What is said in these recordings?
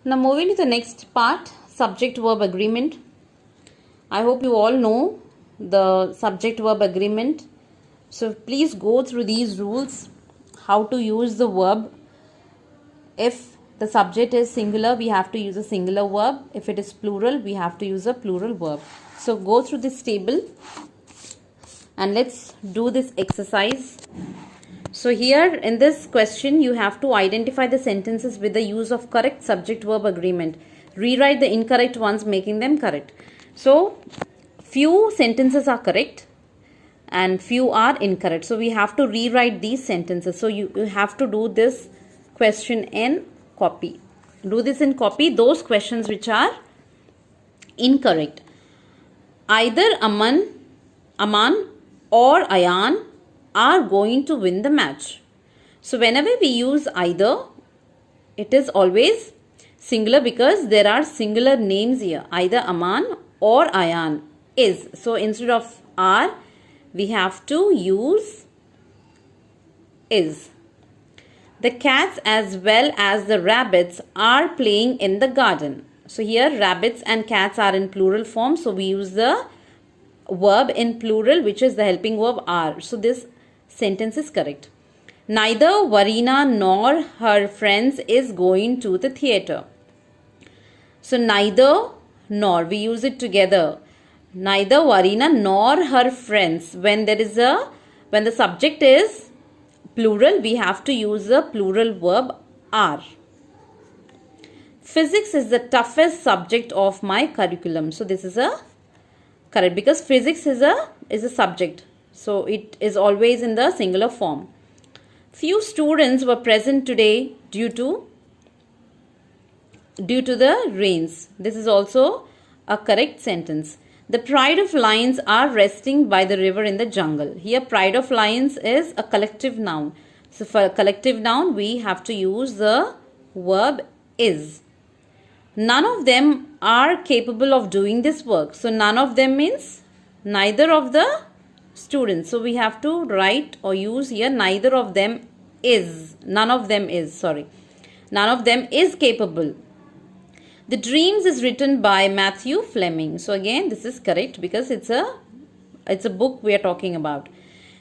Now moving to the next part, subject verb agreement. I hope you all know the subject verb agreement. So please go through these rules, how to use the verb. If the subject is singular, we have to use a singular verb. If it is plural, we have to use a plural verb. So go through this table and let's do this exercise. So here in this question, you have to identify the sentences with the use of correct subject verb agreement. Rewrite the incorrect ones, making them correct. So few sentences are correct and few are incorrect. So we have to rewrite these sentences. So you have to do this question in copy. Do this in copy, those questions which are incorrect. Either Aman or Ayan are going to win the match. So whenever we use either, it is always singular because there are singular names here. Either Aman or Ayan is. So instead of are, we have to use is. The cats as well as the rabbits are playing in the garden. So here rabbits and cats are in plural form. So we use the verb in plural, which is the helping verb are. So this sentence is correct. Neither Varina nor her friends is going to the theatre. So neither nor, we use it together. Neither Varina nor her friends. When the subject is plural, we have to use the plural verb are. Physics is the toughest subject of my curriculum. So this is a correct because physics is a subject. So it is always in the singular form. Few students were present today due to the rains. This is also a correct sentence. The pride of lions are resting by the river in the jungle. Here pride of lions is a collective noun. So for a collective noun, we have to use the verb is. None of them are capable of doing this work. So none of them means neither of the students. So we have to write or use here neither of them is. None of them is, sorry. None of them is capable. The Dreams is written by Matthew Fleming. So again, this is correct because it's a book we are talking about.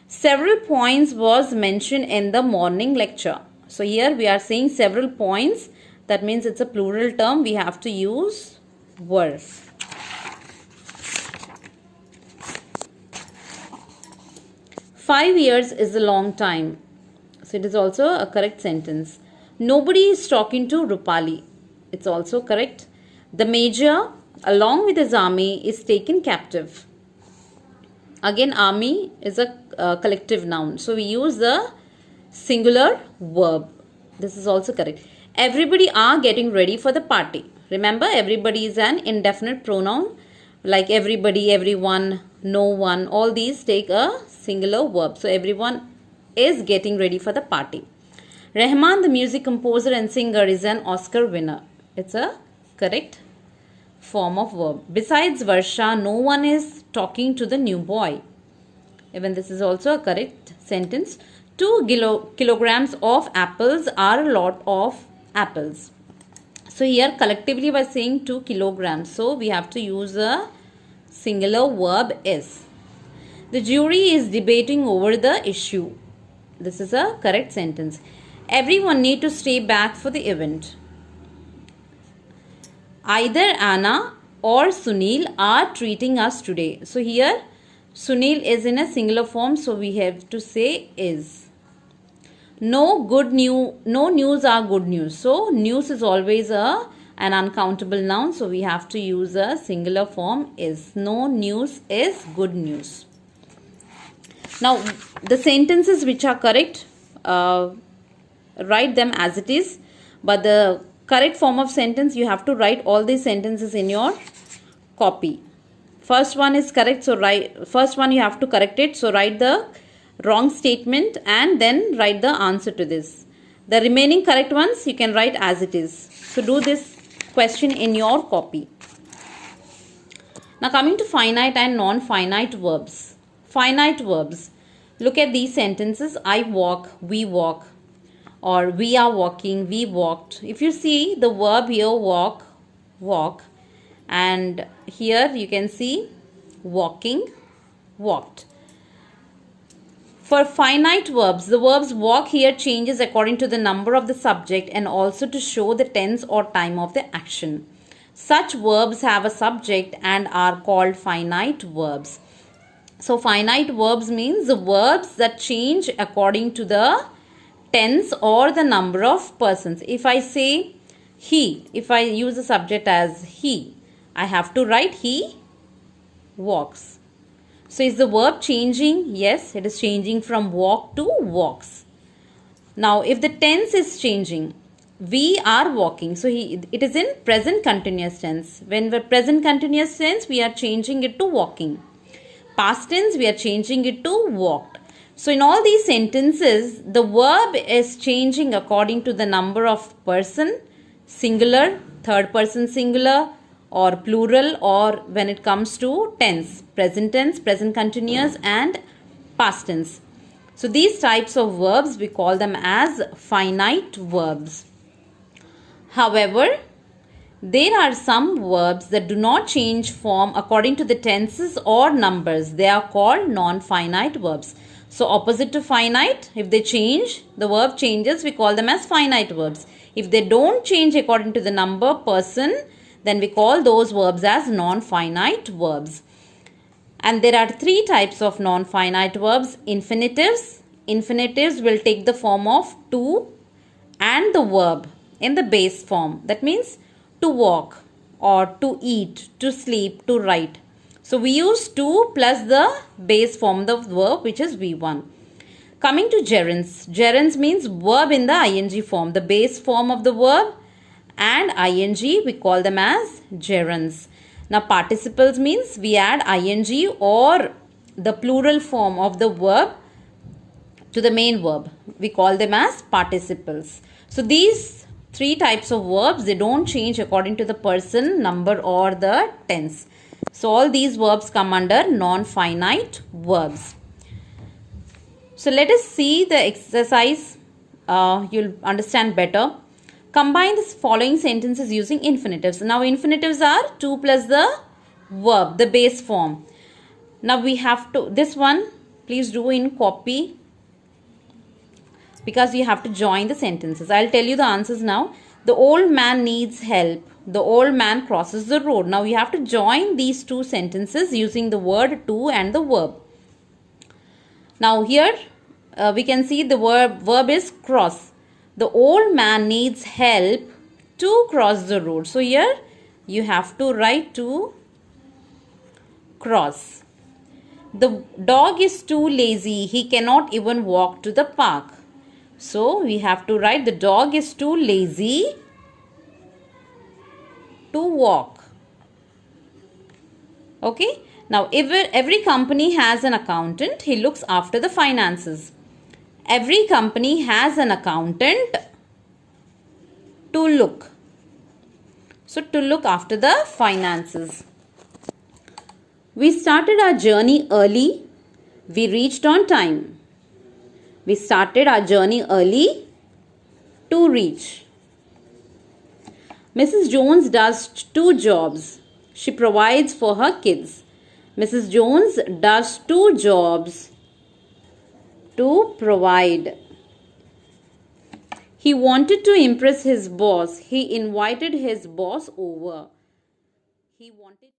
Several points was mentioned in the morning lecture. So here we are saying several points. That means it's a plural term. We have to use were. 5 years is a long time. So it is also a correct sentence. Nobody is talking to Rupali. It's also correct. The major, along with his army, is taken captive. Again, army is a collective noun. So we use the singular verb. This is also correct. Everybody are getting ready for the party. Remember, everybody is an indefinite pronoun. Like everybody, everyone, no one. All these take a singular verb. So everyone is getting ready for the party. Rahman, the music composer and singer, is an Oscar winner. It's a correct form of verb. Besides Varsha, no one is talking to the new boy. Even this is also a correct sentence. 2 kilograms of apples are a lot of apples. So here collectively we are saying 2 kilograms. So we have to use a singular verb is. The jury is debating over the issue. This is a correct sentence. Everyone need to stay back for the event. Either Anna or Sunil are treating us today. So here Sunil is in a singular form. So we have to say is. No news are good news. So news is always an uncountable noun. So we have to use a singular form is. No news is good news. Now the sentences which are correct, write them as it is. But the correct form of sentence, you have to write all these sentences in your copy. First one is correct. So first one you have to correct it. So write the wrong statement and then write the answer to this. The remaining correct ones you can write as it is. So do this question in your copy. Now coming to finite and non-finite verbs. Finite verbs. Look at these sentences. I walk, we walk. or we are walking, we walked. If you see the verb here, walk, and here you can see walking, walked. For finite verbs, the verbs walk here changes according to the number of the subject and also to show the tense or time of the action. Such verbs have a subject and are called finite verbs. So finite verbs means the verbs that change according to the tense or the number of persons. If I say he, if I use the subject as he, I have to write he walks. So is the verb changing? Yes, it is changing from walk to walks. Now if the tense is changing, we are walking. So it is in present continuous tense. When we're present continuous tense, we are changing it to walking. Past tense, we are changing it to walked. So in all these sentences, the verb is changing according to the number of person, singular, third person singular, or plural, or when it comes to tense, present continuous, and past tense. So these types of verbs, we call them as finite verbs. However, there are some verbs that do not change form according to the tenses or numbers. They are called non-finite verbs. So opposite to finite, if they change, the verb changes, we call them as finite verbs. If they don't change according to the number, person, then we call those verbs as non-finite verbs. And there are three types of non-finite verbs. Infinitives. Infinitives will take the form of to and the verb in the base form. That means to walk or to eat, to sleep, to write. So we use to plus the base form, the verb, which is V1. Coming to gerunds. Gerunds means verb in the ing form. The base form of the verb and ing, we call them as gerunds. Now participles means we add ing or the plural form of the verb to the main verb. We call them as participles. So these three types of verbs, they don't change according to the person, number, or the tense. So all these verbs come under non-finite verbs. So let us see the exercise. You'll understand better. Combine the following sentences using infinitives. Now infinitives are to plus the verb, the base form. Now we have to, this one please do in copy, because you have to join the sentences. I'll tell you the answers now. The old man needs help. The old man crosses the road. Now you have to join these two sentences using the word to and the verb. Now here we can see the verb is cross. The old man needs help to cross the road. So here you have to write to cross. The dog is too lazy. He cannot even walk to the park. So we have to write the dog is too lazy to walk. Okay. Now every company has an accountant. He looks after the finances. Every company has an accountant to look. So to look after the finances. We started our journey early. We reached on time. We started our journey early to reach. Mrs. Jones does two jobs. She provides for her kids. Mrs. Jones does two jobs to provide. He wanted to impress his boss. He invited his boss over. He wanted